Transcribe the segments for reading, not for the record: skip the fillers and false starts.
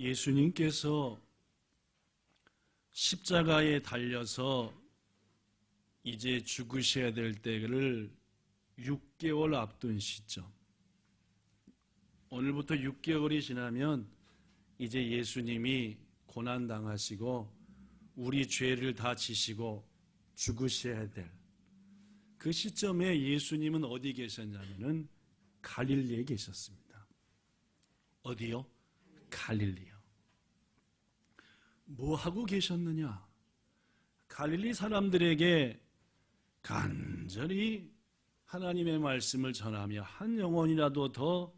예수님께서 십자가에 달려서 이제 죽으셔야 될 때를 6개월 앞둔 시점, 오늘부터 6개월이 지나면 이제 예수님이 고난당하시고 우리 죄를 다 지시고 죽으셔야 될 그 시점에 예수님은 어디 계셨냐면은 갈릴리에 계셨습니다. 어디요? 갈릴리요. 뭐 하고 계셨느냐? 갈릴리 사람들에게 간절히 하나님의 말씀을 전하며 한 영혼이라도 더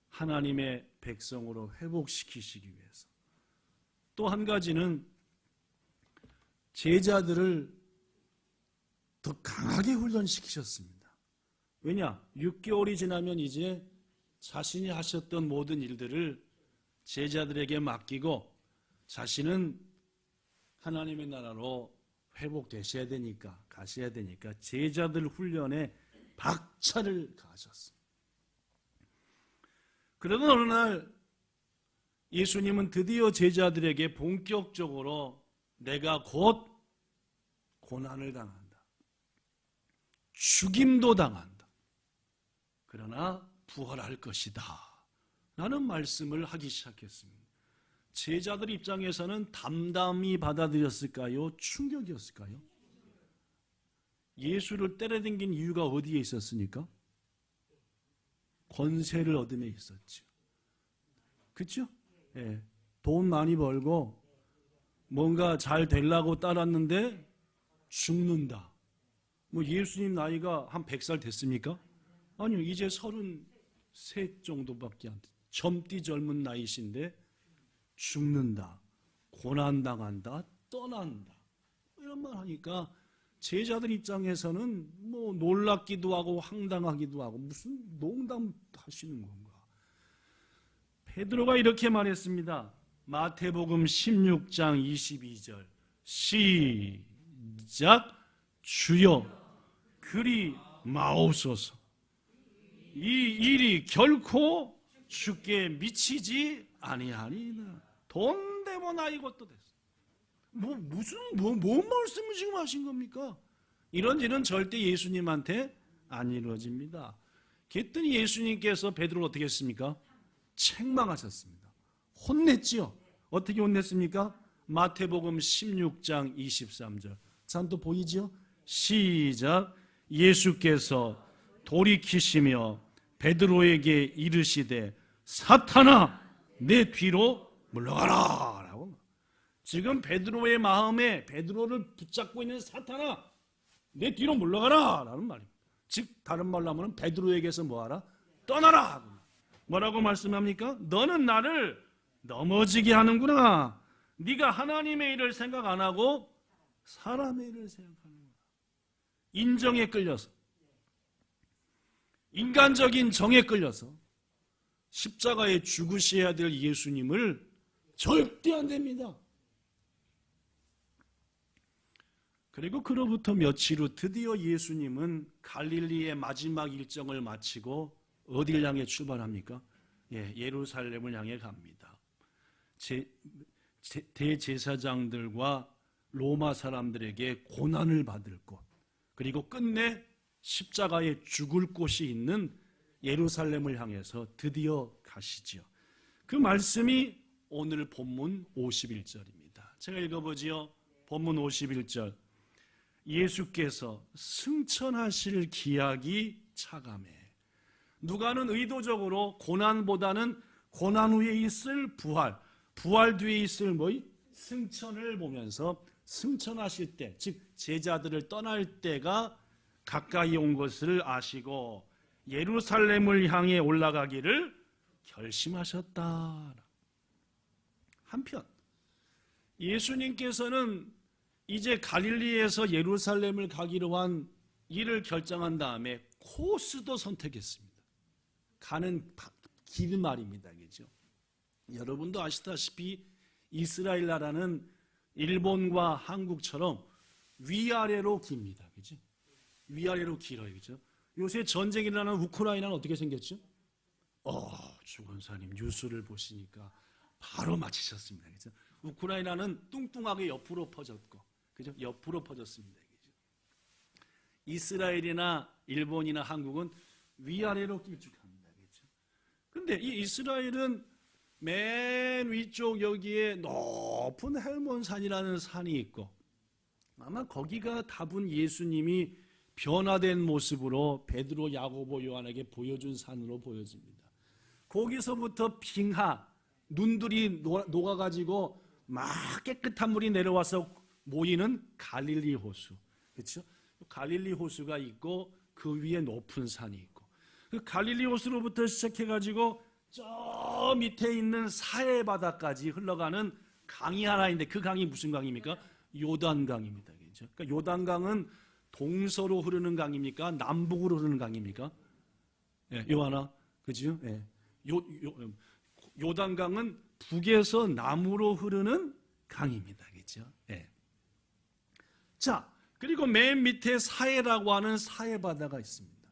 하나님의 백성으로 회복시키시기 위해서, 또 한 가지는 제자들을 더 강하게 훈련시키셨습니다. 왜냐? 6개월이 지나면 이제 자신이 하셨던 모든 일들을 제자들에게 맡기고 자신은 하나님의 나라로 회복되셔야 되니까, 가셔야 되니까 제자들 훈련에 박차를 가하셨습니다. 그러던 어느 날 예수님은 드디어 제자들에게 본격적으로 내가 곧 고난을 당한다, 죽임도 당한다, 그러나 부활할 것이다 라는 말씀을 하기 시작했습니다. 제자들 입장에서는 담담히 받아들였을까요? 충격이었을까요? 예수를 때려댕긴 이유가 어디에 있었습니까? 권세를 얻음에 있었죠. 그렇죠? 예. 돈 많이 벌고 뭔가 잘 되려고 따랐는데 죽는다. 뭐 예수님 나이가 한 100살 됐습니까? 아니요, 이제 33 정도밖에 안 돼. 젊디 젊은 나이신데 죽는다, 고난당한다, 떠난다, 이런 말 하니까 제자들 입장에서는 뭐 놀랍기도 하고 황당하기도 하고, 무슨 농담하시는 건가? 베드로가 이렇게 말했습니다. 마태복음 16장 22절 시작. 주여 그리 마옵소서. 이 일이 결코 주께 미치지 아니하리이다. 돈 되모나 이것도 됐어. 뭔 말씀을 지금 하신 겁니까? 이런 일은 절대 예수님한테 안 이루어집니다. 그랬더니 예수님께서 베드로를 어떻게 했습니까? 책망하셨습니다. 혼냈지요. 어떻게 혼냈습니까? 마태복음 16장 23절. 참 또 보이지요? 시작. 예수께서 돌이키시며 베드로에게 이르시되 사탄아 내 뒤로 물러가라 라고. 지금 베드로의 마음에 베드로를 붙잡고 있는 사탄아 내 뒤로 물러가라 라는 말입니다. 즉 다른 말로 하면 베드로에게서 뭐하라? 떠나라. 뭐라고 말씀합니까? 너는 나를 넘어지게 하는구나. 네가 하나님의 일을 생각 안 하고 사람의 일을 생각하는구나. 인정에 끌려서, 인간적인 정에 끌려서 십자가에 죽으셔야 될 예수님을 절대 안 됩니다. 그리고 그로부터 며칠 후 드디어 예수님은 갈릴리의 마지막 일정을 마치고 어딜 향해 출발합니까? 예루살렘을 향해 갑니다. 대제사장들과 로마 사람들에게 고난을 받을 곳, 그리고 끝내 십자가에 죽을 곳이 있는 예루살렘을 향해서 드디어 가시지요. 그 말씀이 오늘 본문 51절입니다. 제가 읽어보지요. 본문 51절. 예수께서 승천하실 기약이 차감해. 누가는 의도적으로 고난보다는 고난 후에 있을 부활, 부활 뒤에 있을 승천을 보면서 승천하실 때, 즉 제자들을 떠날 때가 가까이 온 것을 아시고 예루살렘을 향해 올라가기를 결심하셨다. 한편 예수님께서는 이제 갈릴리에서 예루살렘을 가기로 한 일을 결정한 다음에 코스도 선택했습니다. 가는 길 말입니다. 그죠? 여러분도 아시다시피 이스라엘 나라는 일본과 한국처럼 위아래로 깁니다. 그죠? 위아래로 길어요. 그죠? 요새 전쟁이 일어나는 우크라이나는 어떻게 생겼죠? 주권사님 뉴스를 보시니까 바로 맞히셨습니다. 그죠? 우크라이나는 뚱뚱하게 옆으로 퍼졌고, 그죠? 옆으로 퍼졌습니다. 그죠? 이스라엘이나 일본이나 한국은 위아래로 길쭉합니다. 그죠? 근데 이 이스라엘은 맨 위쪽 여기에 높은 헬몬산이라는 산이 있고, 아마 거기가 다분 예수님이 변화된 모습으로 베드로, 야고보, 요한에게 보여준 산으로 보여집니다. 거기서부터 빙하, 눈들이 녹아가지고 막 깨끗한 물이 내려와서 모이는 갈릴리 호수, 그렇죠? 갈릴리 호수가 있고 그 위에 높은 산이 있고, 그 갈릴리 호수로부터 시작해가지고 저 밑에 있는 사해 바다까지 흘러가는 강이 하나 있는데 그 강이 무슨 강입니까? 요단강입니다. 그렇죠? 그러니까 요단강은 동서로 흐르는 강입니까? 남북으로 흐르는 강입니까? 예, 요하나, 그죠? 예. 요단강은 북에서 남으로 흐르는 강입니다. 그렇죠? 예. 자, 그리고 맨 밑에 사해라고 하는 사해 바다가 있습니다.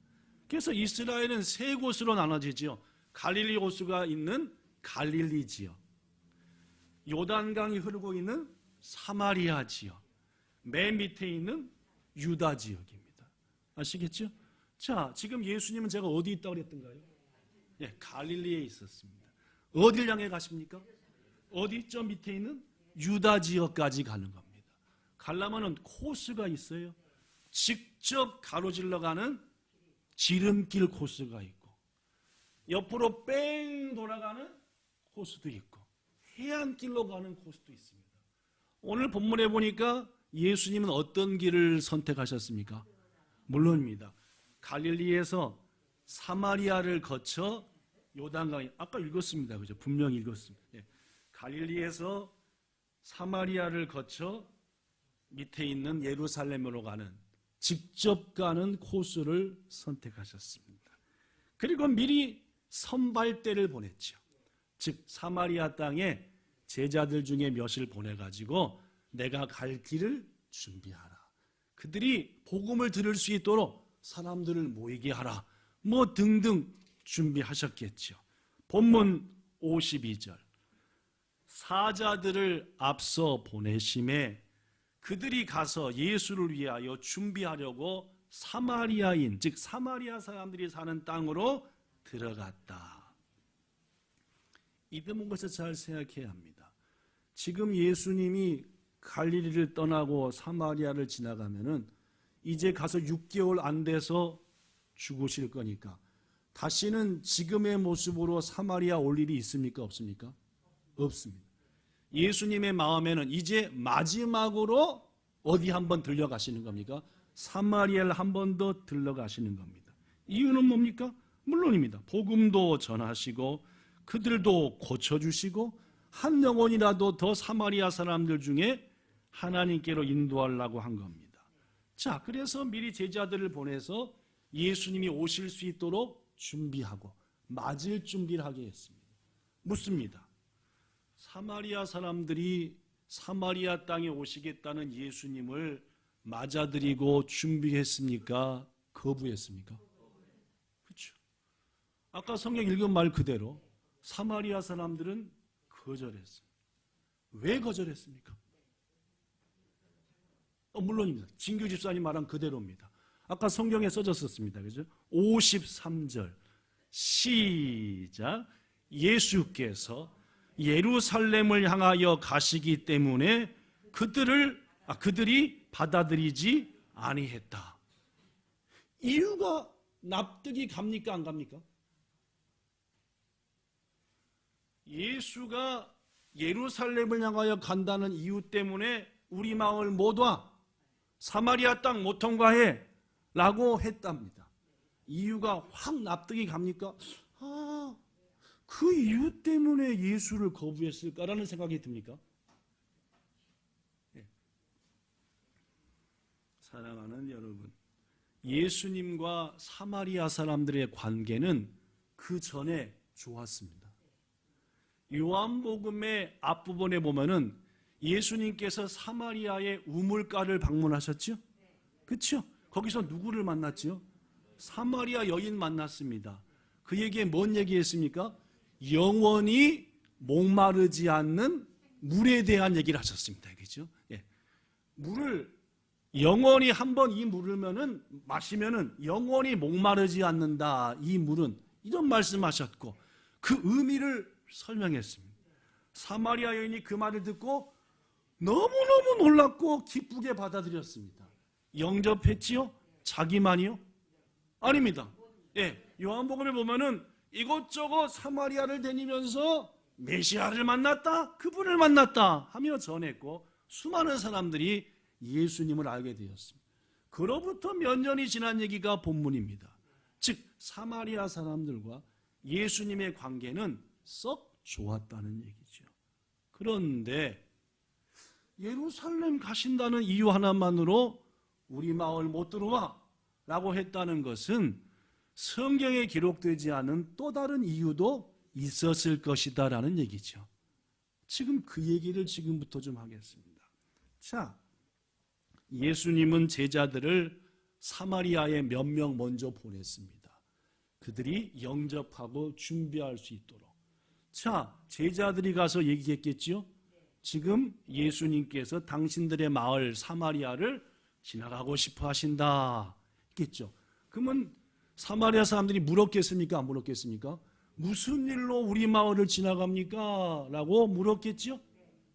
그래서 이스라엘은 세 곳으로 나눠지죠. 갈릴리 호수가 있는 갈릴리 지역, 요단강이 흐르고 있는 사마리아 지역, 맨 밑에 있는 유다 지역입니다. 아시겠죠? 자, 지금 예수님은 제가 어디 있다고 그랬던가요? 예, 갈릴리에 있었습니다. 어딜 향해 가십니까? 어디? 저 밑에 있는 유다 지역까지 가는 겁니다. 가려면은 코스가 있어요. 직접 가로질러 가는 지름길 코스가 있고, 옆으로 뺑 돌아가는 코스도 있고, 해안길로 가는 코스도 있습니다. 오늘 본문에 보니까 예수님은 어떤 길을 선택하셨습니까? 물론입니다. 갈릴리에서 사마리아를 거쳐 요단강, 아까 읽었습니다. 그죠? 분명히 읽었습니다. 예. 갈릴리에서 사마리아를 거쳐 밑에 있는 예루살렘으로 가는, 직접 가는 코스를 선택하셨습니다. 그리고 미리 선발대를 보냈죠. 즉 사마리아 땅에 제자들 중에 몇을 보내가지고 내가 갈 길을 준비하라. 그들이 복음을 들을 수 있도록 사람들을 모이게 하라. 뭐 등등 준비하셨겠죠. 본문 52절. 사자들을 앞서 보내심에 그들이 가서 예수를 위하여 준비하려고 사마리아인, 즉 사마리아 사람들이 사는 땅으로 들어갔다. 이 부분 것을 잘 생각해야 합니다. 지금 예수님이 갈릴리를 떠나고 사마리아를 지나가면은 이제 가서 6개월 안 돼서 죽으실 거니까 다시는 지금의 모습으로 사마리아 올 일이 있습니까? 없습니까? 없습니다. 예수님의 마음에는 이제 마지막으로 어디 한번 들려가시는 겁니까? 사마리아를 한 번 더 들러가시는 겁니다. 이유는 뭡니까? 물론입니다. 복음도 전하시고 그들도 고쳐주시고 한 영혼이라도 더 사마리아 사람들 중에 하나님께로 인도하려고 한 겁니다. 자, 그래서 미리 제자들을 보내서 예수님이 오실 수 있도록 준비하고 맞을 준비를 하게 했습니다. 묻습니다. 사마리아 사람들이 사마리아 땅에 오시겠다는 예수님을 맞아들이고 준비했습니까? 거부했습니까? 그렇죠. 아까 성경 읽은 말 그대로 사마리아 사람들은 거절했습니다. 왜 거절했습니까? 물론입니다. 진규 집사님 말한 그대로입니다. 아까 성경에 써졌었습니다. 그죠? 53절 시작. 예수께서 예루살렘을 향하여 가시기 때문에 그들이 받아들이지 아니했다. 이유가 납득이 갑니까? 안 갑니까? 예수가 예루살렘을 향하여 간다는 이유 때문에 우리 마을 못 와. 사마리아 땅 못 통과해. 라고 했답니다. 이유가 확 납득이 갑니까? 그 이유 때문에 예수를 거부했을까라는 생각이 듭니까? 네. 사랑하는 여러분, 예수님과 사마리아 사람들의 관계는 그 전에 좋았습니다. 요한복음의 앞부분에 보면은 예수님께서 사마리아의 우물가를 방문하셨죠? 그렇죠? 거기서 누구를 만났죠? 사마리아 여인 만났습니다. 그에게 뭔 얘기했습니까? 영원히 목마르지 않는 물에 대한 얘기를 하셨습니다. 그죠? 예. 물을 영원히 한번 이 물을 마시면은 영원히 목마르지 않는다. 이 물은 이런 말씀하셨고 그 의미를 설명했습니다. 사마리아 여인이 그 말을 듣고 너무너무 놀랍고 기쁘게 받아들였습니다. 영접했지요? 자기만이요? 아닙니다. 예, 요한복음에 보면은 이것저것 사마리아를 다니면서 메시아를 만났다, 그분을 만났다 하며 전했고 수많은 사람들이 예수님을 알게 되었습니다. 그로부터 몇 년이 지난 얘기가 본문입니다. 즉 사마리아 사람들과 예수님의 관계는 썩 좋았다는 얘기죠. 그런데 예루살렘 가신다는 이유 하나만으로 우리 마을 못 들어와 라고 했다는 것은 성경에 기록되지 않은 또 다른 이유도 있었을 것이다 라는 얘기죠. 지금 그 얘기를 지금부터 좀 하겠습니다. 자, 예수님은 제자들을 사마리아에 몇 명 먼저 보냈습니다. 그들이 영접하고 준비할 수 있도록. 자, 제자들이 가서 얘기했겠지요? 지금 예수님께서 당신들의 마을 사마리아를 지나가고 싶어 하신다 했겠죠. 그러면 사마리아 사람들이 물었겠습니까? 안 물었겠습니까? 무슨 일로 우리 마을을 지나갑니까? 라고 물었겠죠.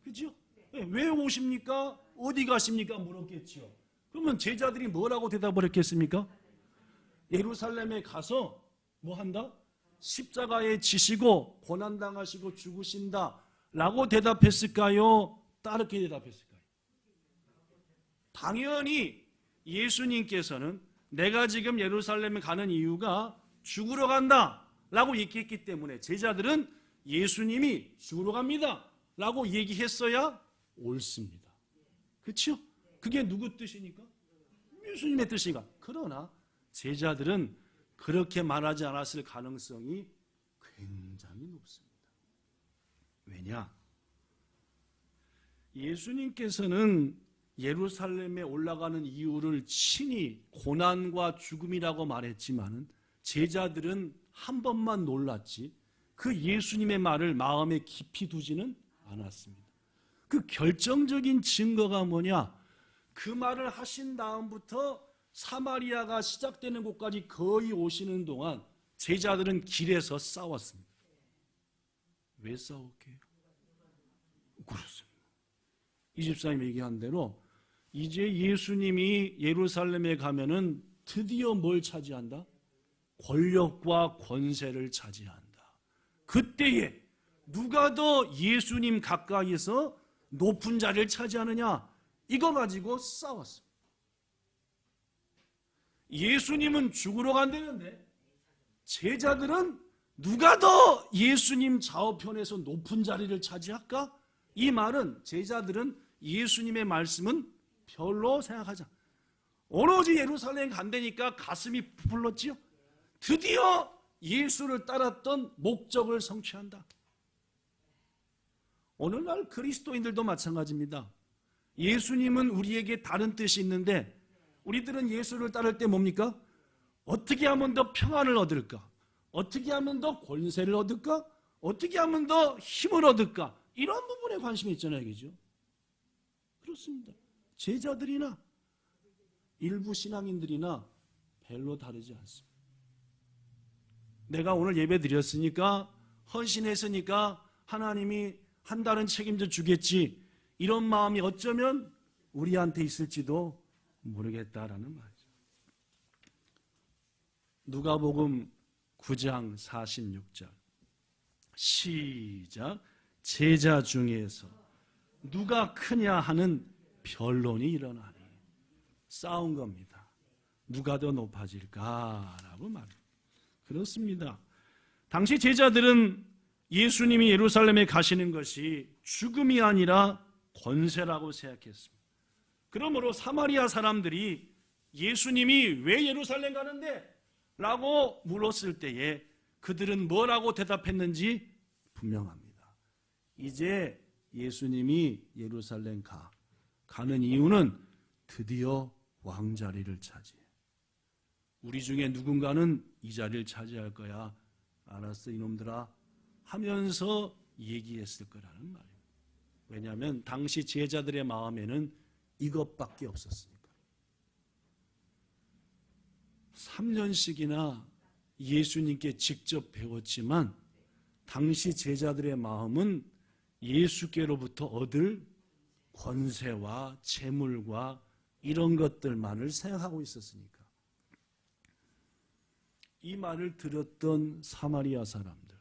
그죠? 왜 오십니까? 어디 가십니까? 물었겠죠. 그러면 제자들이 뭐라고 대답을 했겠습니까? 예루살렘에 가서 뭐 한다? 십자가에 지시고 고난당하시고 죽으신다 라고 대답했을까요? 다르게 대답했을까요? 당연히 예수님께서는 내가 지금 예루살렘에 가는 이유가 죽으러 간다 라고 얘기했기 때문에 제자들은 예수님이 죽으러 갑니다 라고 얘기했어야 옳습니다. 그렇죠? 그게 누구 뜻이니까? 예수님의 뜻이니까. 그러나 제자들은 그렇게 말하지 않았을 가능성이 굉장히 높습니다. 왜냐? 예수님께서는 예루살렘에 올라가는 이유를 친히 고난과 죽음이라고 말했지만 제자들은 한 번만 놀랐지 그 예수님의 말을 마음에 깊이 두지는 않았습니다. 그 결정적인 증거가 뭐냐? 그 말을 하신 다음부터 사마리아가 시작되는 곳까지 거의 오시는 동안 제자들은 길에서 싸웠습니다. 왜 싸웠게요? 그렇습니다. 이 집사님 얘기한 대로 이제 예수님이 예루살렘에 가면은 드디어 뭘 차지한다? 권력과 권세를 차지한다. 그때에 누가 더 예수님 가까이서 높은 자리를 차지하느냐? 이거 가지고 싸웠습니다. 예수님은 죽으러 간다는데 제자들은 누가 더 예수님 좌우편에서 높은 자리를 차지할까? 이 말은 제자들은 예수님의 말씀은 별로 생각하지 않아. 오로지 예루살렘 간다니까 가슴이 부풀렀지요. 드디어 예수를 따랐던 목적을 성취한다. 오늘날 그리스도인들도 마찬가지입니다. 예수님은 우리에게 다른 뜻이 있는데 우리들은 예수를 따를 때 뭡니까? 어떻게 하면 더 평안을 얻을까? 어떻게 하면 더 권세를 얻을까? 어떻게 하면 더 힘을 얻을까? 이런 부분에 관심이 있잖아요. 그죠? 그렇습니다. 제자들이나 일부 신앙인들이나 별로 다르지 않습니다. 내가 오늘 예배 드렸으니까 헌신했으니까 하나님이 한 달은 책임져 주겠지 이런 마음이 어쩌면 우리한테 있을지도 모르겠다라는 말이죠. 누가복음 9장 46절 시작. 제자 중에서 누가 크냐 하는 변론이 일어나니 싸운 겁니다. 누가 더 높아질까라고 말합니다. 그렇습니다. 당시 제자들은 예수님이 예루살렘에 가시는 것이 죽음이 아니라 권세라고 생각했습니다. 그러므로 사마리아 사람들이 예수님이 왜 예루살렘 가는데? 라고 물었을 때에 그들은 뭐라고 대답했는지 분명합니다. 이제 예수님이 예루살렘 가는 이유는 드디어 왕자리를 차지해. 우리 중에 누군가는 이 자리를 차지할 거야. 알았어 이놈들아 하면서 얘기했을 거라는 말입니다. 왜냐하면 당시 제자들의 마음에는 이것밖에 없었으니까. 3년씩이나 예수님께 직접 배웠지만 당시 제자들의 마음은 예수께로부터 얻을 권세와 재물과 이런 것들만을 생각하고 있었으니까. 이 말을 들었던 사마리아 사람들,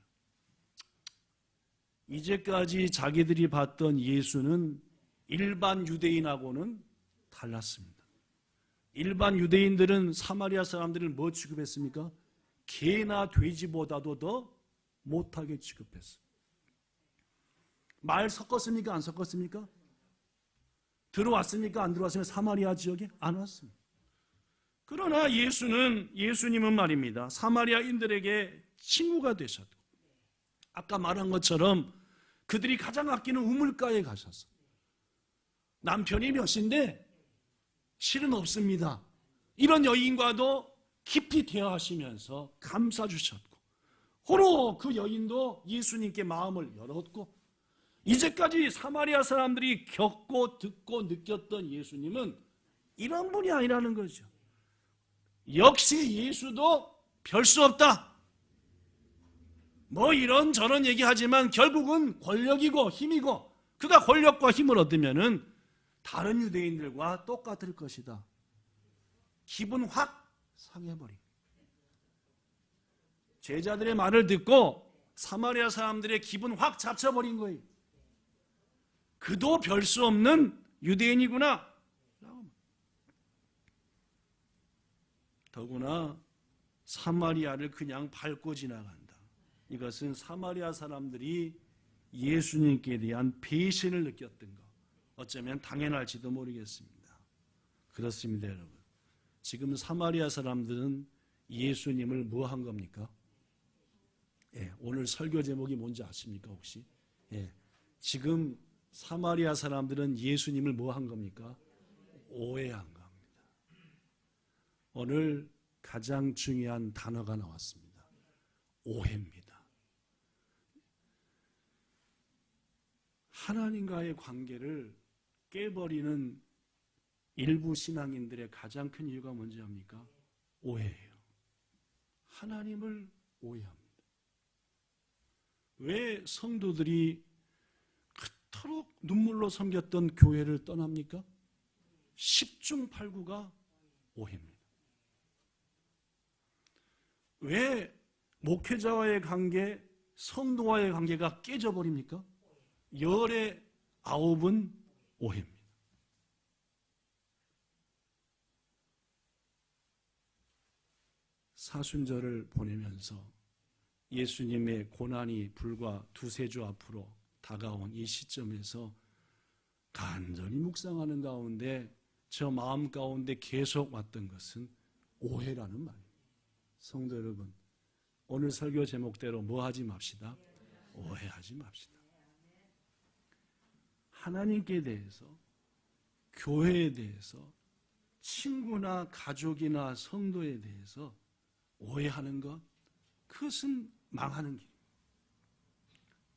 이제까지 자기들이 봤던 예수는 일반 유대인하고는 달랐습니다. 일반 유대인들은 사마리아 사람들을 뭐 취급했습니까? 개나 돼지보다도 더 못하게 취급했어요. 말 섞었습니까? 안 섞었습니까? 들어왔습니까? 안 들어왔습니까? 사마리아 지역에 안 왔습니다. 그러나 예수님은 말입니다, 사마리아인들에게 친구가 되셨고, 아까 말한 것처럼 그들이 가장 아끼는 우물가에 가셔서 남편이 몇인데 실은 없습니다, 이런 여인과도 깊이 대화하시면서 감싸주셨고, 호로 그 여인도 예수님께 마음을 열었고, 이제까지 사마리아 사람들이 겪고 듣고 느꼈던 예수님은 이런 분이 아니라는 거죠. 역시 예수도 별 수 없다. 뭐 이런저런 얘기하지만 결국은 권력이고 힘이고, 그가 권력과 힘을 얻으면은 다른 유대인들과 똑같을 것이다. 기분 확 상해버린. 제자들의 말을 듣고 사마리아 사람들의 기분 확 잡쳐버린 거예요. 그도 별 수 없는 유대인이구나. 더구나 사마리아를 그냥 밟고 지나간다. 이것은 사마리아 사람들이 예수님께 대한 배신을 느꼈던 것, 어쩌면 당연할지도 모르겠습니다. 그렇습니다, 여러분. 지금 사마리아 사람들은 예수님을 뭐 한 겁니까? 오늘 설교 제목이 뭔지 아십니까, 혹시? 지금 사마리아 사람들은 예수님을 뭐 한 겁니까? 오해한 겁니다. 오늘 가장 중요한 단어가 나왔습니다. 오해입니다. 하나님과의 관계를 깨버리는 일부 신앙인들의 가장 큰 이유가 뭔지 압니까? 오해예요. 하나님을 오해합니다. 왜 성도들이 그토록 눈물로 섬겼던 교회를 떠납니까? 10중 8구가 오해입니다. 왜 목회자와의 관계, 성도와의 관계가 깨져버립니까? 열의 9은 오해입니다. 사순절을 보내면서 예수님의 고난이 불과 2-3주 앞으로 다가온 이 시점에서 간절히 묵상하는 가운데 저 마음 가운데 계속 왔던 것은 오해라는 말입니다. 성도 여러분, 오늘 설교 제목대로 뭐 하지 맙시다? 오해하지 맙시다. 하나님께 대해서, 교회에 대해서, 친구나 가족이나 성도에 대해서 오해하는 것, 그것은 망하는 길,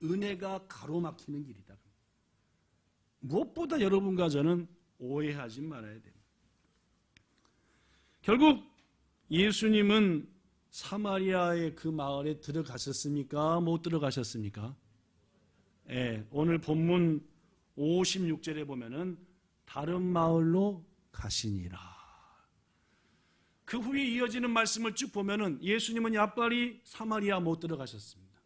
은혜가 가로막히는 길이다. 무엇보다 여러분과 저는 오해하지 말아야 됩니다. 결국 예수님은 사마리아의 그 마을에 들어가셨습니까? 못 들어가셨습니까? 오늘 본문 56절에 보면은 다른 마을로 가시니라. 그 후에 이어지는 말씀을 쭉 보면은 예수님은 야빨리 사마리아 못 들어가셨습니다.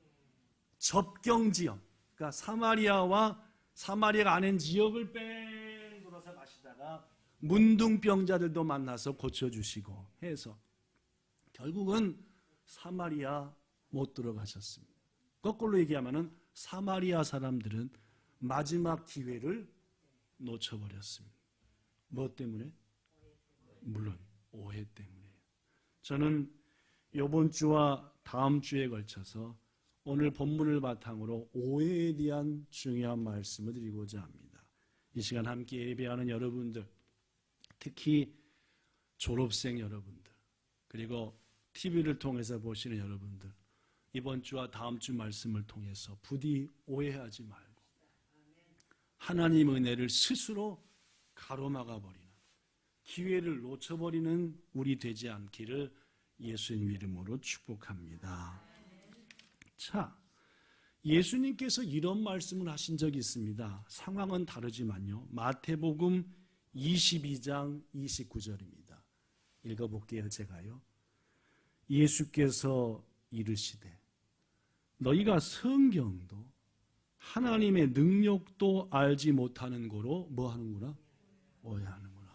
접경지역, 그러니까 사마리아가 아닌 지역을 뺑 돌아서 가시다가 문둥병자들도 만나서 고쳐주시고 해서 결국은 사마리아 못 들어가셨습니다. 거꾸로 얘기하면은 사마리아 사람들은 마지막 기회를 놓쳐버렸습니다. 뭐 때문에? 물론 오해 때문에요. 저는 이번 주와 다음 주에 걸쳐서 오늘 본문을 바탕으로 오해에 대한 중요한 말씀을 드리고자 합니다. 이 시간 함께 예배하는 여러분들, 특히 졸업생 여러분들, 그리고 TV를 통해서 보시는 여러분들, 이번 주와 다음 주 말씀을 통해서 부디 오해하지 말고 하나님 은혜를 스스로 가로막아 버리는, 기회를 놓쳐버리는 우리 되지 않기를 예수님 이름으로 축복합니다. 자, 예수님께서 이런 말씀을 하신 적이 있습니다. 상황은 다르지만요. 마태복음 22장 29절입니다. 읽어볼게요. 제가요. 예수께서 이르시되 너희가 성경도 하나님의 능력도 알지 못하는 거로 뭐 하는구나? 오해하는구나.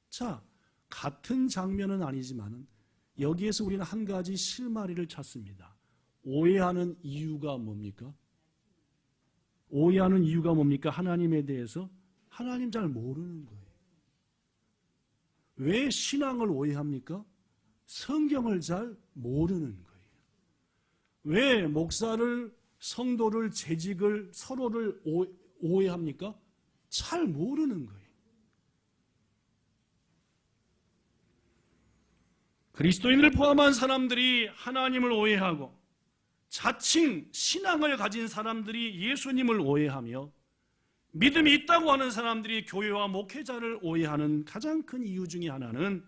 자, 같은 장면은 아니지만 여기에서 우리는 한 가지 실마리를 찾습니다. 오해하는 이유가 뭡니까? 오해하는 이유가 뭡니까? 하나님에 대해서 하나님 잘 모르는 거예요. 왜 신앙을 오해합니까? 성경을 잘 모르는 거예요. 왜 목사를, 성도를, 재직을, 서로를 오해합니까? 잘 모르는 거예요. 그리스도인을 포함한 사람들이 하나님을 오해하고 자칭 신앙을 가진 사람들이 예수님을 오해하며 믿음이 있다고 하는 사람들이 교회와 목회자를 오해하는 가장 큰 이유 중에 하나는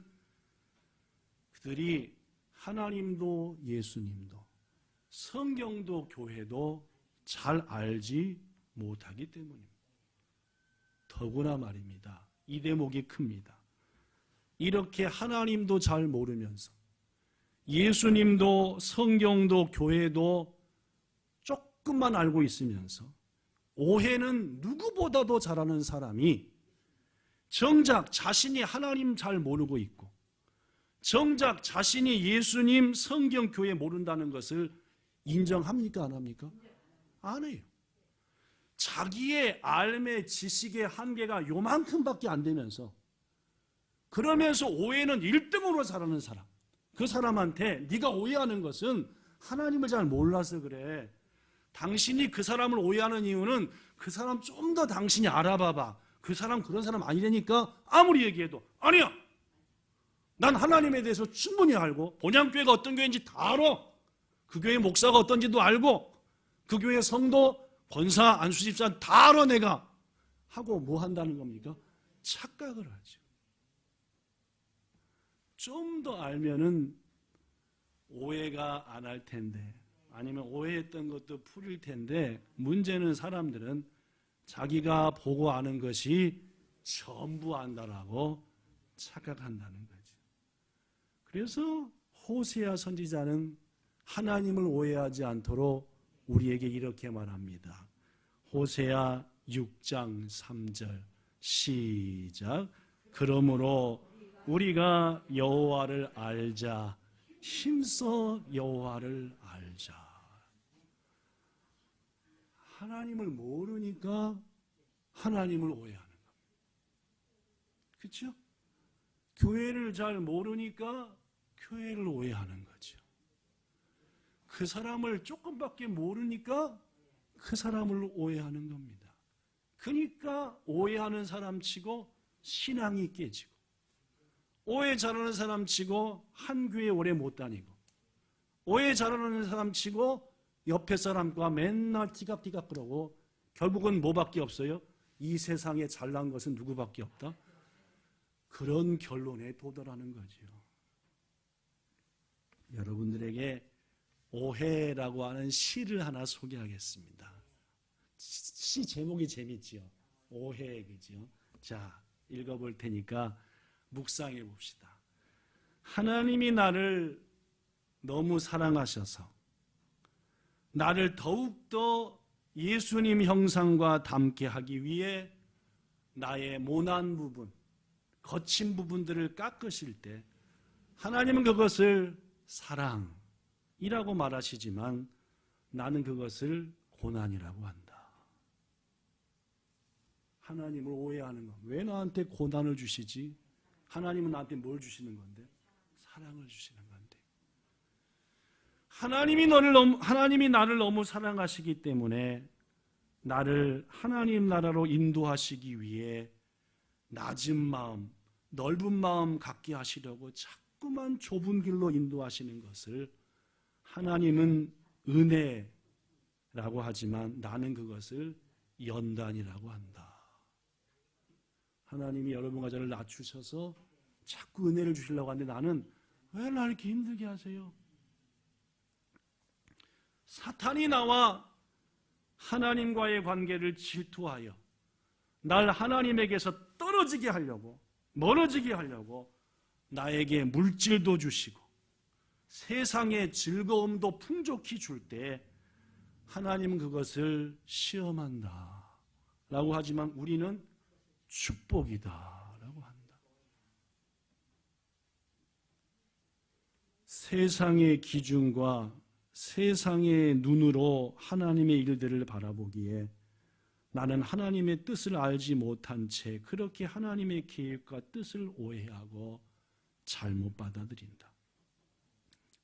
그들이 하나님도 예수님도 성경도 교회도 잘 알지 못하기 때문입니다. 더구나 말입니다. 이 대목이 큽니다. 이렇게 하나님도 잘 모르면서 예수님도 성경도 교회도 조금만 알고 있으면서 오해는 누구보다도 잘하는 사람이 정작 자신이 하나님 잘 모르고 있고 정작 자신이 예수님, 성경, 교회 모른다는 것을 인정합니까? 안 합니까? 안 해요. 자기의 알매 지식의 한계가 요만큼밖에 안 되면서 그러면서 오해는 1등으로 잘하는 사람, 그 사람한테 네가 오해하는 것은 하나님을 잘 몰라서 그래. 당신이 그 사람을 오해하는 이유는 그 사람 좀 더 당신이 알아봐봐. 그 사람 그런 사람 아니라니까 아무리 얘기해도 아니야. 난 하나님에 대해서 충분히 알고 본향교회가 어떤 교회인지 다 알아. 그 교회 목사가 어떤지도 알고 그 교회 성도, 권사, 안수집사 다 알아 내가. 하고 뭐 한다는 겁니까? 착각을 하죠. 좀 더 알면은 오해가 안 할 텐데 아니면 오해했던 것도 풀릴 텐데 문제는 사람들은 자기가 보고 아는 것이 전부 안다라고 착각한다는 거죠. 그래서 호세아 선지자는 하나님을 오해하지 않도록 우리에게 이렇게 말합니다. 호세아 6장 3절 시작. 그러므로 우리가 여호와를 알자. 힘써 여호와를 알자. 하나님을 모르니까 하나님을 오해하는 겁니다. 그렇죠? 교회를 잘 모르니까 교회를 오해하는 거죠. 그 사람을 조금밖에 모르니까 그 사람을 오해하는 겁니다. 그러니까 오해하는 사람 치고 신앙이 깨지고 오해 잘하는 사람 치고 한 교회 오래 못 다니고 오해 잘하는 사람 치고 옆에 사람과 맨날 티각티각 그러고 결국은 뭐밖에 없어요? 이 세상에 잘난 것은 누구밖에 없다? 그런 결론에 도달하는 거죠. 여러분들에게 오해라고 하는 시를 하나 소개하겠습니다. 시 제목이 재밌지요? 오해, 그죠? 자, 읽어볼 테니까 묵상해 봅시다. 하나님이 나를 너무 사랑하셔서 나를 더욱더 예수님 형상과 닮게 하기 위해 나의 모난 부분, 거친 부분들을 깎으실 때 하나님은 그것을 사랑이라고 말하시지만 나는 그것을 고난이라고 한다. 하나님을 오해하는 것. 왜 나한테 고난을 주시지? 하나님은 나한테 뭘 주시는 건데? 사랑을 주시는 건데. 하나님이 나를 너무 사랑하시기 때문에 나를 하나님 나라로 인도하시기 위해 낮은 마음, 넓은 마음 갖게 하시려고 자꾸만 좁은 길로 인도하시는 것을 하나님은 은혜라고 하지만 나는 그것을 연단이라고 한다. 하나님이 여러분과 저를 낮추셔서 자꾸 은혜를 주시려고 하는데 나는 왜 나를 이렇게 힘들게 하세요? 사탄이 나와 하나님과의 관계를 질투하여 날 하나님에게서 떨어지게 하려고, 멀어지게 하려고 나에게 물질도 주시고 세상의 즐거움도 풍족히 줄 때 하나님은 그것을 시험한다 라고 하지만 우리는 축복이다 라고 한다. 세상의 기준과 세상의 눈으로 하나님의 일들을 바라보기에 나는 하나님의 뜻을 알지 못한 채 그렇게 하나님의 계획과 뜻을 오해하고 잘못 받아들인다.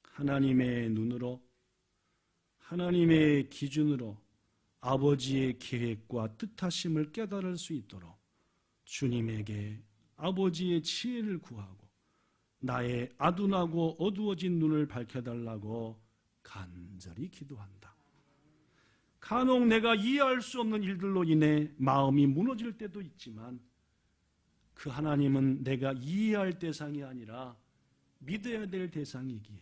하나님의 눈으로, 하나님의 기준으로 아버지의 계획과 뜻하심을 깨달을 수 있도록 주님에게 아버지의 지혜를 구하고 나의 아둔하고 어두워진 눈을 밝혀달라고 간절히 기도한다. 간혹 내가 이해할 수 없는 일들로 인해 마음이 무너질 때도 있지만 그 하나님은 내가 이해할 대상이 아니라 믿어야 될 대상이기에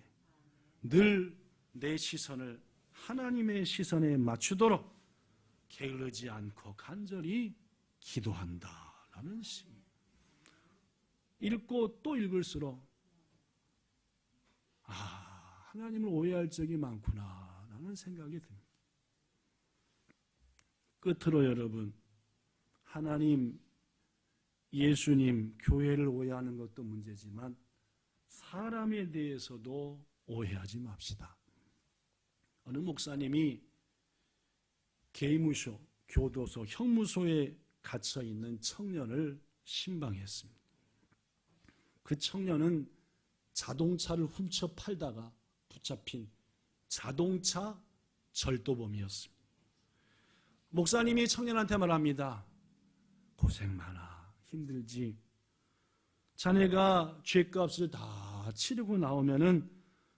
늘 내 시선을 하나님의 시선에 맞추도록 게으르지 않고 간절히 기도한다라는 심. 읽고 또 읽을수록 하나님을 오해할 적이 많구나라는 생각이 듭니다. 끝으로 여러분, 하나님, 예수님, 교회를 오해하는 것도 문제지만 사람에 대해서도 오해하지 맙시다. 어느 목사님이 계무소, 교도소, 형무소에 갇혀 있는 청년을 신방했습니다. 그 청년은 자동차를 훔쳐 팔다가 붙잡힌 자동차 절도범이었습니다. 목사님이 청년한테 말합니다. 고생 많아, 힘들지. 자네가 죄값을 다 치르고 나오면은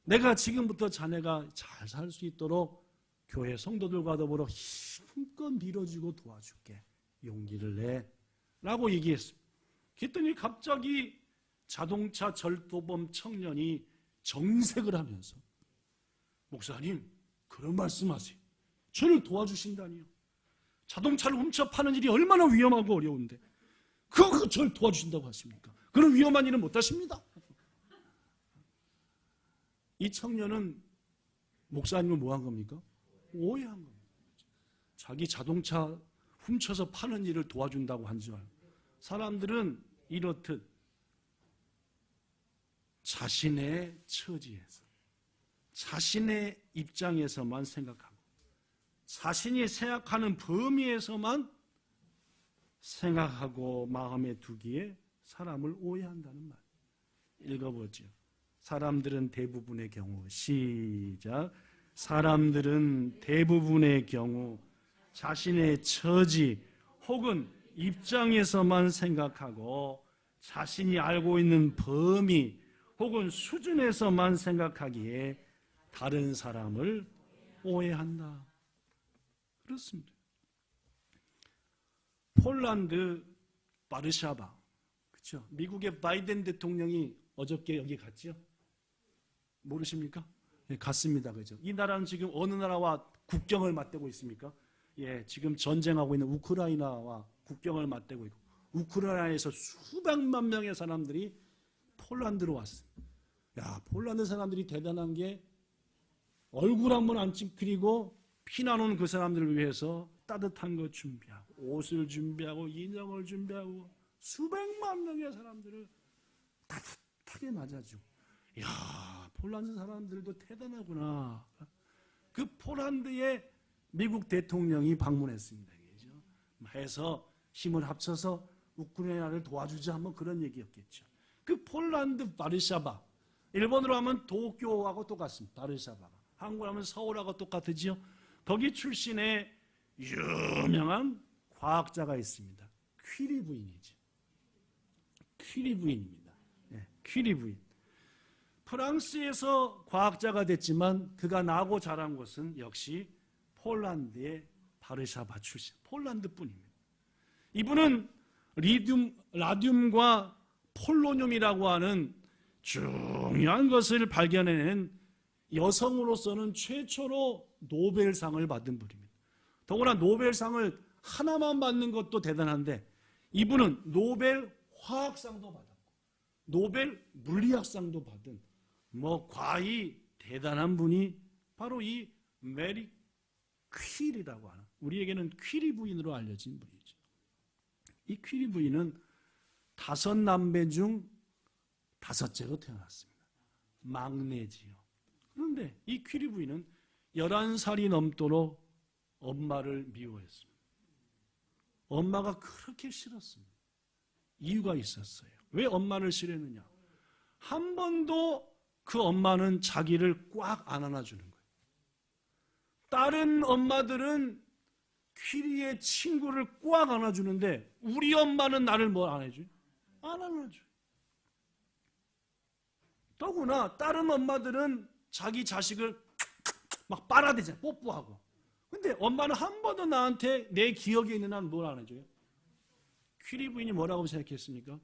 내가 지금부터 자네가 잘 살 수 있도록 교회 성도들과 더불어 힘껏 밀어주고 도와줄게. 용기를 내. 라고 얘기했습니다. 그랬더니 갑자기 자동차 절도범 청년이 정색을 하면서 목사님, 그런 말씀하세요. 저를 도와주신다니요. 자동차를 훔쳐 파는 일이 얼마나 위험하고 어려운데 그거 저를 도와주신다고 하십니까? 그런 위험한 일은 못하십니다. 이 청년은 목사님을 뭐 한 겁니까? 오해한 겁니다. 자기 자동차 훔쳐서 파는 일을 도와준다고 한 줄 알고. 사람들은 이렇듯 자신의 처지에서, 자신의 입장에서만 생각하고 자신이 생각하는 범위에서만 생각하고 마음에 두기에 사람을 오해한다는 말. 읽어보죠. 사람들은 대부분의 경우, 시작. 사람들은 대부분의 경우 자신의 처지 혹은 입장에서만 생각하고 자신이 알고 있는 범위 혹은 수준에서만 생각하기에 다른 사람을 오해한다. 그렇습니다. 폴란드 바르샤바, 그렇죠? 미국의 바이든 대통령이 어저께 여기 갔죠? 모르십니까? 예, 갔습니다. 그죠? 이 나라는 지금 어느 나라와 국경을 맞대고 있습니까? 예, 지금 전쟁하고 있는 우크라이나와 국경을 맞대고 있고, 우크라이나에서 수백만 명의 사람들이 폴란드로 왔습니다. 야, 폴란드 사람들이 대단한 게 얼굴 한번 안 찌그리고 피난 온 그 사람들을 위해서 따뜻한 거 준비하고, 옷을 준비하고, 인형을 준비하고, 수백만 명의 사람들을 따뜻하게 맞아주고, 이야, 폴란드 사람들도 대단하구나. 그 폴란드에 미국 대통령이 방문했습니다. 해서 힘을 합쳐서 우크라이나를 도와주자, 뭐 그런 얘기였겠죠. 그 폴란드 바르샤바, 일본으로 하면 도쿄하고 똑같습니다. 바르샤바가. 한국으로 하면 서울하고 똑같으지요. 거기 출신의 유명한 과학자가 있습니다. 퀴리 부인이죠. 퀴리 부인입니다. 네, 퀴리 부인. 프랑스에서 과학자가 됐지만 그가 나고 자란 곳은 역시 폴란드의 바르샤바 출신, 폴란드뿐입니다. 이분은 라듐과 폴로늄이라고 하는 중요한 것을 발견해낸 여성으로서는 최초로 노벨상을 받은 분입니다. 더구나 노벨상을 하나만 받는 것도 대단한데 이분은 노벨 화학상도 받았고 노벨 물리학상도 받은 과히 대단한 분이 바로 이 메리 퀴리라고 하는, 우리에게는 퀴리 부인으로 알려진 분이죠. 이 퀴리 부인은 5남매 중 5째로 태어났습니다. 막내지요. 그런데 이 퀴리 부인은 11살이 넘도록 엄마를 미워했습니다. 엄마가 그렇게 싫었습니다. 이유가 있었어요. 왜 엄마를 싫어했느냐? 한 번도 그 엄마는 자기를 꽉 안 안아주는 거예요. 다른 엄마들은 퀴리의 친구를 꽉 안아주는데 우리 엄마는 나를 뭘 안 해줘요? 안 안아줘요. 더구나 다른 엄마들은 자기 자식을 막 빨아대잖아요. 뽀뽀하고. 근데 엄마는 한 번도 나한테 내 기억에 있는 한 뭘 안 해줘요? 퀴리 부인이 뭐라고 생각했습니까?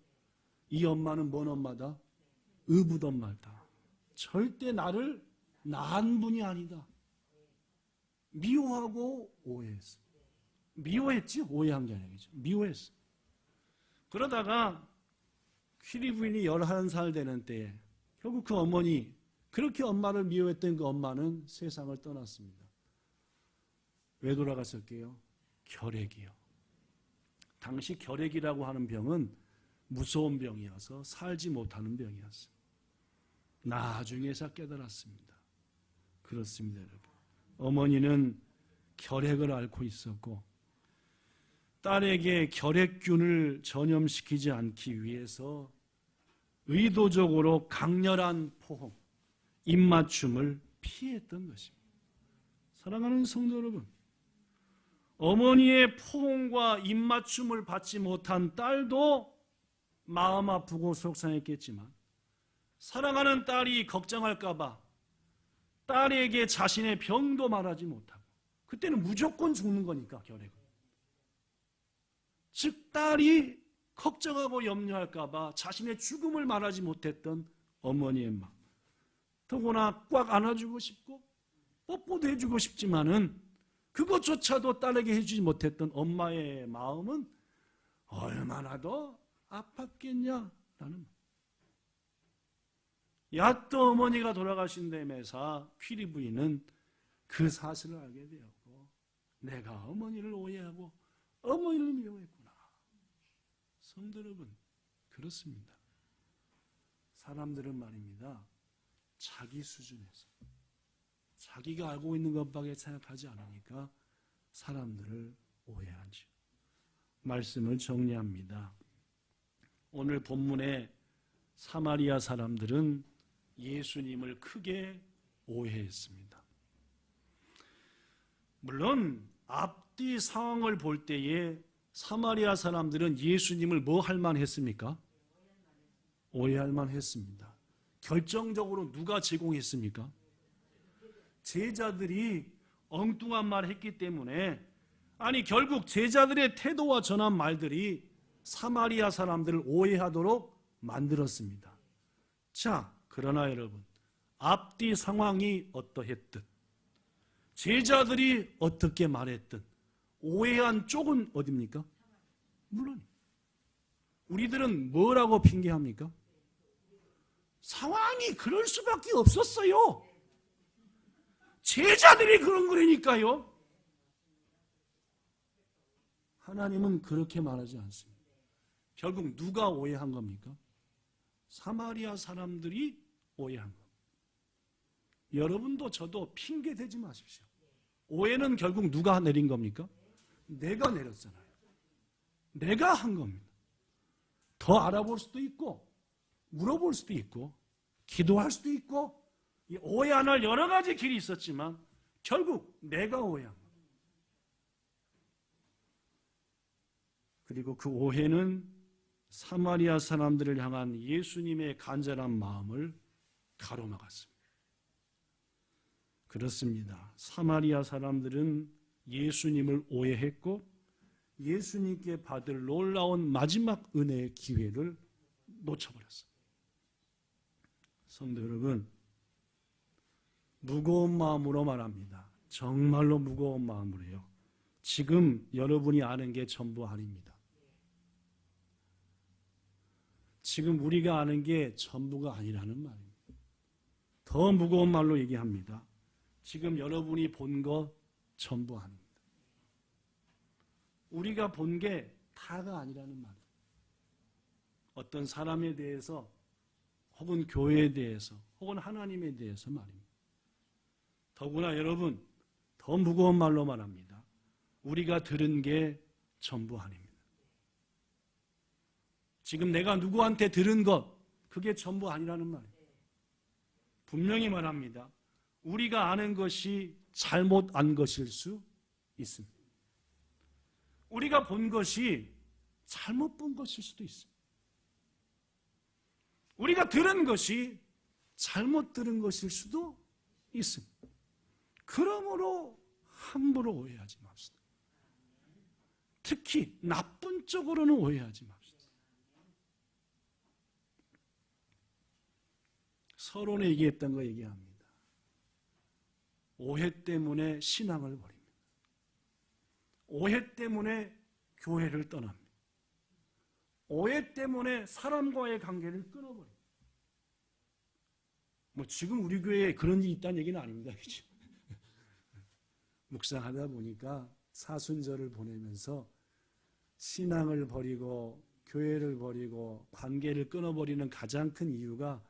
이 엄마는 뭔 엄마다? 의붓 엄마다. 절대 나를 낳은 분이 아니다. 미워하고 오해했어. 미워했지? 오해한 게 아니죠. 미워했어. 그러다가 퀴리 부인이 11살 되는 때에 결국 그 어머니, 그렇게 엄마를 미워했던 그 엄마는 세상을 떠났습니다. 왜 돌아갔을게요? 결핵이요. 당시 결핵이라고 하는 병은 무서운 병이어서 살지 못하는 병이었어요. 나중에서 깨달았습니다. 그렇습니다, 여러분. 어머니는 결핵을 앓고 있었고 딸에게 결핵균을 전염시키지 않기 위해서 의도적으로 강렬한 포옹, 입맞춤을 피했던 것입니다. 사랑하는 성도 여러분, 어머니의 포옹과 입맞춤을 받지 못한 딸도 마음 아프고 속상했겠지만 사랑하는 딸이 걱정할까 봐 딸에게 자신의 병도 말하지 못하고, 그때는 무조건 죽는 거니까 결핵은. 즉 딸이 걱정하고 염려할까 봐 자신의 죽음을 말하지 못했던 어머니의 마음. 더구나 꽉 안아주고 싶고 뽀뽀도 해주고 싶지만은 그것조차도 딸에게 해주지 못했던 엄마의 마음은 얼마나 더 아팠겠냐라는 마음. 야또 어머니가 돌아가신 데면서 퀴리 부인은 그 사실을 알게 되었고 내가 어머니를 오해하고 어머니를 미워했구나. 성도 여러분, 그렇습니다. 사람들은 말입니다, 자기 수준에서 자기가 알고 있는 것밖에 생각하지 않으니까 사람들을 오해하죠. 말씀을 정리합니다. 오늘 본문의 사마리아 사람들은 예수님을 크게 오해했습니다. 물론 앞뒤 상황을 볼 때에 사마리아 사람들은 예수님을 뭐 할 만했습니까? 오해할 만했습니다. 결정적으로 누가 제공했습니까? 제자들이 엉뚱한 말을 했기 때문에, 아니 결국 제자들의 태도와 전한 말들이 사마리아 사람들을 오해하도록 만들었습니다. 자, 그러나 여러분, 앞뒤 상황이 어떠했든 제자들이 어떻게 말했든 오해한 쪽은 어디입니까? 물론 우리들은 뭐라고 핑계합니까? 상황이 그럴 수밖에 없었어요. 제자들이 그런 거라니까요. 하나님은 그렇게 말하지 않습니다. 결국 누가 오해한 겁니까? 사마리아 사람들이 오해한 겁니다. 여러분도 저도 핑계 대지 마십시오. 오해는 결국 누가 내린 겁니까? 내가 내렸잖아요. 내가 한 겁니다. 더 알아볼 수도 있고 물어볼 수도 있고 기도할 수도 있고 오해 안 할 여러 가지 길이 있었지만 결국 내가 오해한 겁니다. 그리고 그 오해는 사마리아 사람들을 향한 예수님의 간절한 마음을 가로막았습니다. 그렇습니다. 사마리아 사람들은 예수님을 오해했고 예수님께 받을 놀라운 마지막 은혜의 기회를 놓쳐버렸어요. 성도 여러분, 무거운 마음으로 말합니다. 정말로 무거운 마음으로요. 지금 여러분이 아는 게 전부 아닙니다. 지금 우리가 아는 게 전부가 아니라는 말입니다. 더 무거운 말로 얘기합니다. 지금 여러분이 본 거 전부 아닙니다. 우리가 본 게 다가 아니라는 말이에요. 어떤 사람에 대해서 혹은 교회에 대해서 혹은 하나님에 대해서 말입니다. 더구나 여러분, 더 무거운 말로 말합니다. 우리가 들은 게 전부 아닙니다. 지금 내가 누구한테 들은 것, 그게 전부 아니라는 말이에요. 분명히 말합니다. 우리가 아는 것이 잘못 안 것일 수 있습니다. 우리가 본 것이 잘못 본 것일 수도 있습니다. 우리가 들은 것이 잘못 들은 것일 수도 있습니다. 그러므로 함부로 오해하지 맙시다. 특히 나쁜 쪽으로는 오해하지 맙시다. 서론에 얘기했던 거 얘기합니다. 오해 때문에 신앙을 버립니다. 오해 때문에 교회를 떠납니다. 오해 때문에 사람과의 관계를 끊어버립니다. 지금 우리 교회에 그런 일이 있다는 얘기는 아닙니다. 그렇죠? 묵상하다 보니까 사순절을 보내면서 신앙을 버리고 교회를 버리고 관계를 끊어버리는 가장 큰 이유가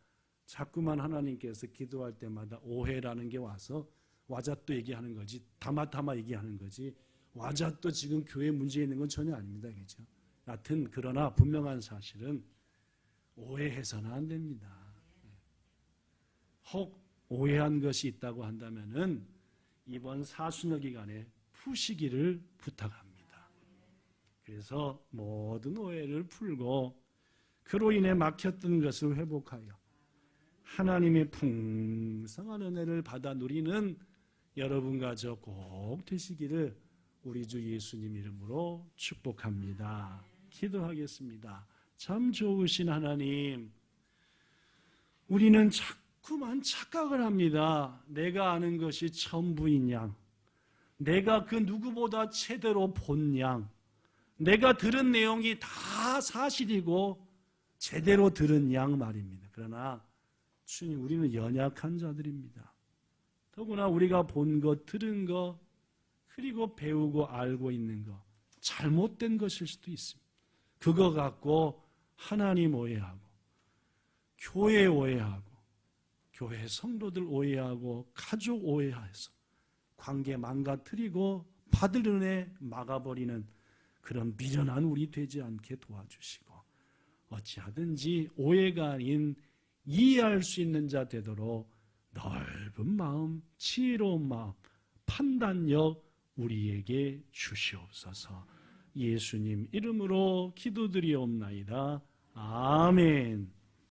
자꾸만 하나님께서 기도할 때마다 오해라는 게 와서 와자또 얘기하는 거지, 다마다마 얘기하는 거지, 와자또 지금 교회 문제 있는 건 전혀 아닙니다. 그렇죠? 여하튼 그러나 분명한 사실은 오해해서는 안 됩니다. 혹 오해한 것이 있다고 한다면은 이번 사순절 기간에 푸시기를 부탁합니다. 그래서 모든 오해를 풀고 그로 인해 막혔던 것을 회복하여 하나님의 풍성한 은혜를 받아 누리는 여러분과 저 꼭 되시기를 우리 주 예수님 이름으로 축복합니다. 기도하겠습니다. 참 좋으신 하나님, 우리는 자꾸만 착각을 합니다. 내가 아는 것이 전부인 양, 내가 그 누구보다 제대로 본 양, 내가 들은 내용이 다 사실이고 제대로 들은 양 말입니다. 그러나 주님, 우리는 연약한 자들입니다. 더구나 우리가 본 것, 들은 것, 그리고 배우고 알고 있는 것, 잘못된 것일 수도 있습니다. 그거 갖고 하나님 오해하고, 교회 오해하고, 교회 성도들 오해하고, 가족 오해해서 관계 망가뜨리고 받을 은혜 막아버리는 그런 미련한 우리 되지 않게 도와주시고, 어찌하든지 오해가 아닌 이해할 수 있는 자 되도록 넓은 마음, 지혜로운 마음, 판단력 우리에게 주시옵소서. 예수님 이름으로 기도드리옵나이다. 아멘.